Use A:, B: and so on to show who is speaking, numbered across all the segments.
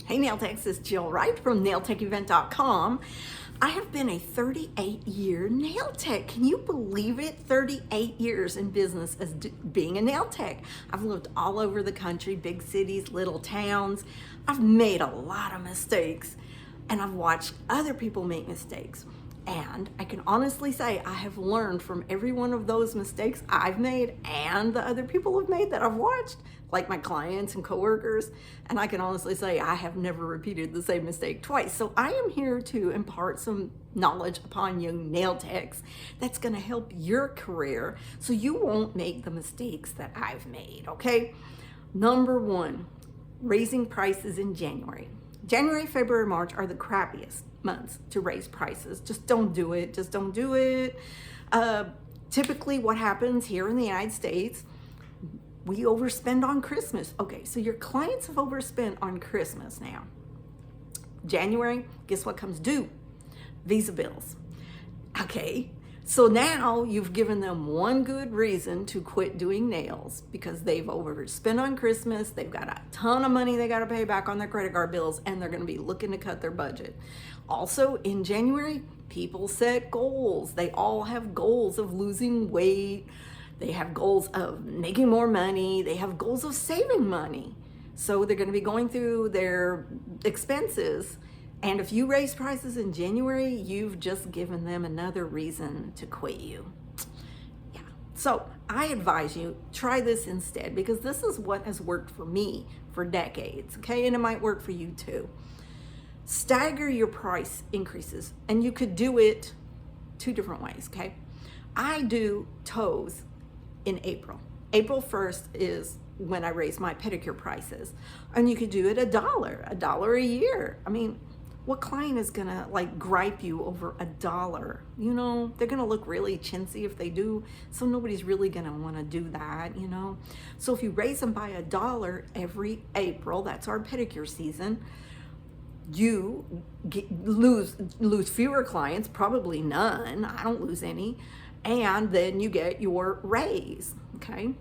A: Hey Nail Techs, this is Jill Wright from nailtechevent.com. I have been a 38-year nail tech. Can you believe it? 38 years in business as being a nail tech. I've lived all over the country, big cities, little towns. I've made a lot of mistakes and I've watched other people make mistakes. And I can honestly say I have learned from every one of those mistakes I've made and the other people have made that I've watched, like my clients and coworkers. And I can honestly say I have never repeated the same mistake twice. So I am here to impart some knowledge upon you nail techs that's going to help your career so you won't make the mistakes that I've made, okay? Number one, raising prices in January. January, February, March are the crappiest months to raise prices. Just don't do it. Just don't do it. Typically what happens here in the United States, we overspend on Christmas. Okay, so your clients have overspent on Christmas now. January, guess what comes due? Visa bills. Okay, so now you've given them one good reason to quit doing nails because they've overspent on Christmas. They've got a ton of money they got to pay back on their credit card bills, and they're going to be looking to cut their budget. Also, in January, people set goals. They all have goals of losing weight. They have goals of making more money. They have goals of saving money. So they're going to be going through their expenses. And if you raise prices in January, you've just given them another reason to quit you. Yeah. So I advise you, try this instead because this is what has worked for me for decades, okay? And it might work for you too. Stagger your price increases, and you could do it two different ways, okay? I do toes in April. April 1st is when I raise my pedicure prices, and you could do it $1 a year. I mean, what client is gonna like gripe you over $1? You know, they're gonna look really chintzy if they do, so nobody's really gonna wanna do that, you know? So if you raise them by $1 every April, that's our pedicure season, you lose fewer clients, probably none. I don't lose any. And then you get your raise, okay?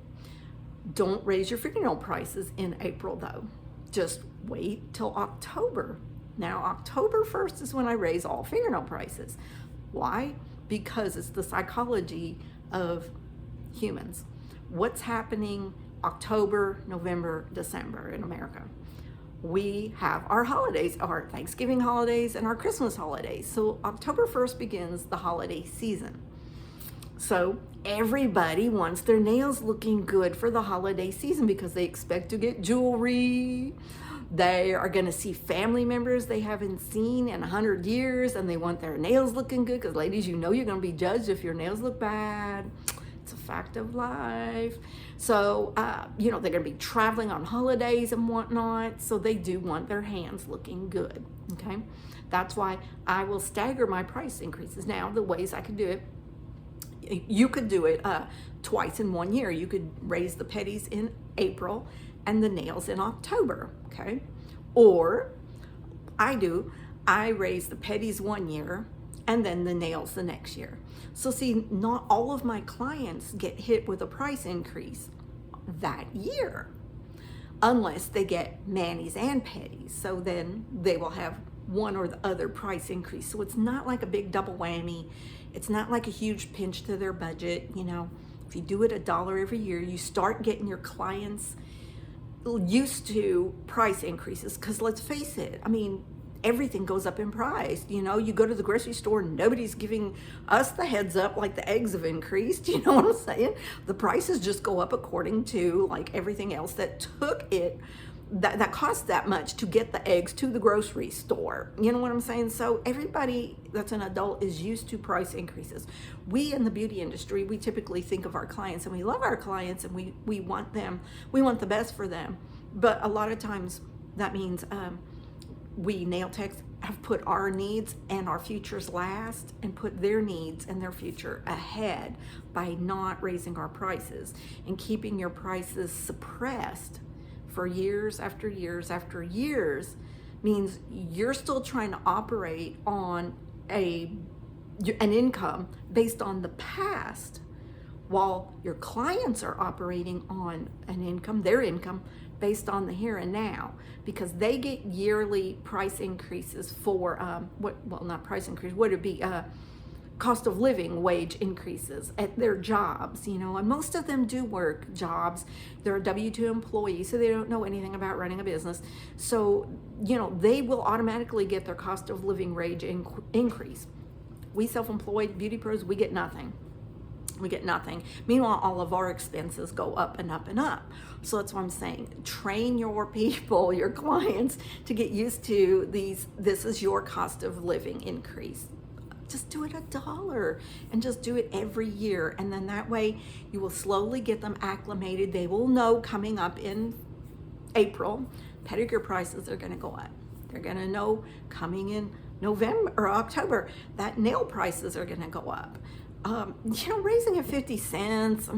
A: Don't raise your fingernail prices in April though. Just wait till October. Now, October 1st is when I raise all fingernail prices. Why? Because it's the psychology of humans. What's happening October, November, December in America? We have our holidays, our Thanksgiving holidays and our Christmas holidays. So October 1st begins the holiday season. So everybody wants their nails looking good for the holiday season because they expect to get jewelry. They are going to see family members they haven't seen in 100 years and they want their nails looking good because ladies, you know you're going to be judged if your nails look bad. It's a fact of life. So, you know, they're going to be traveling on holidays and whatnot. So they do want their hands looking good. Okay. That's why I will stagger my price increases. Now, the ways I could do it, you could do it twice in 1 year. You could raise the petties in April and the nails in October. Okay. Or I raise the petties 1 year and then the nails the next year. So see, not all of my clients get hit with a price increase that year unless they get manis and petties. So then they will have one or the other price increase. So it's not like a big double whammy. It's not like a huge pinch to their budget. You know, if you do it $1 every year, you start getting your clients used to price increases because let's face it, I mean, everything goes up in price. You know, you go to the grocery store, nobody's giving us the heads up like the eggs have increased. You know what I'm saying? The prices just go up according to like everything else that took it, that cost that much to get the eggs to the grocery store. You know what I'm saying? So everybody that's an adult is used to price increases. We in the beauty industry, we typically think of our clients and we love our clients and we want the best for them. But a lot of times that means, we nail techs have put our needs and our futures last and put their needs and their future ahead by not raising our prices and keeping your prices suppressed for years after years after years means you're still trying to operate on an income based on the past while your clients are operating on an income, their income based on the here and now, because they get yearly price increases for not price increase, would it be cost of living wage increases at their jobs, and most of them do work jobs. They're a W-2 employee, so they don't know anything about running a business. So, they will automatically get their cost of living wage increase. We self-employed beauty pros, we get nothing. We get nothing. Meanwhile, all of our expenses go up and up and up. So that's what I'm saying. Train your people, your clients, to get used to this is your cost of living increase. Just do it $1 and just do it every year. And then that way you will slowly get them acclimated. They will know coming up in April, pedicure prices are going to go up. They're going to know coming in November or October that nail prices are going to go up. Raising it 50 cents,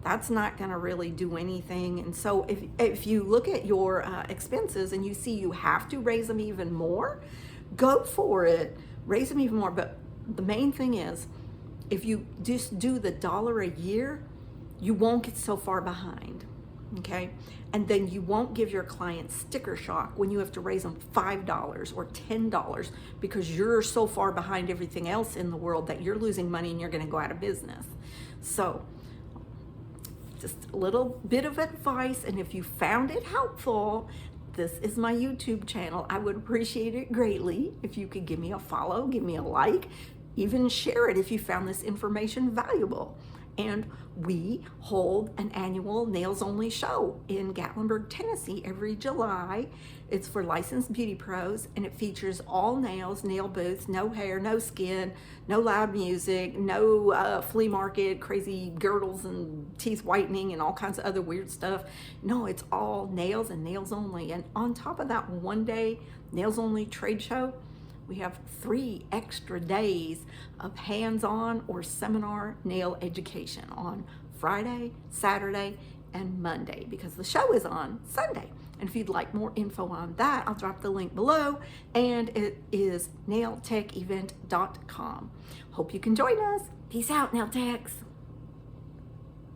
A: that's not going to really do anything. And so if you look at your expenses and you see you have to raise them even more, go for it. Raise them even more. But the main thing is, if you just do the $1 a year, you won't get so far behind. Okay? And then you won't give your clients sticker shock when you have to raise them $5 or $10 because you're so far behind everything else in the world that you're losing money and you're going to go out of business. So just a little bit of advice, and if you found it helpful, this is my YouTube channel. I would appreciate it greatly if you could give me a follow, give me a like, even share it if you found this information valuable. And we hold an annual Nails Only show in Gatlinburg, Tennessee every July. It's for licensed beauty pros, and it features all nails, nail booths, no hair, no skin, no loud music, no flea market, crazy girdles and teeth whitening and all kinds of other weird stuff. No, it's all nails and nails only. And on top of that one-day Nails Only trade show, we have 3 extra days of hands-on or seminar nail education on Friday, Saturday, and Monday, because the show is on Sunday. And if you'd like more info on that, I'll drop the link below, and it is nailtechevent.com. Hope you can join us. Peace out, Nail Techs.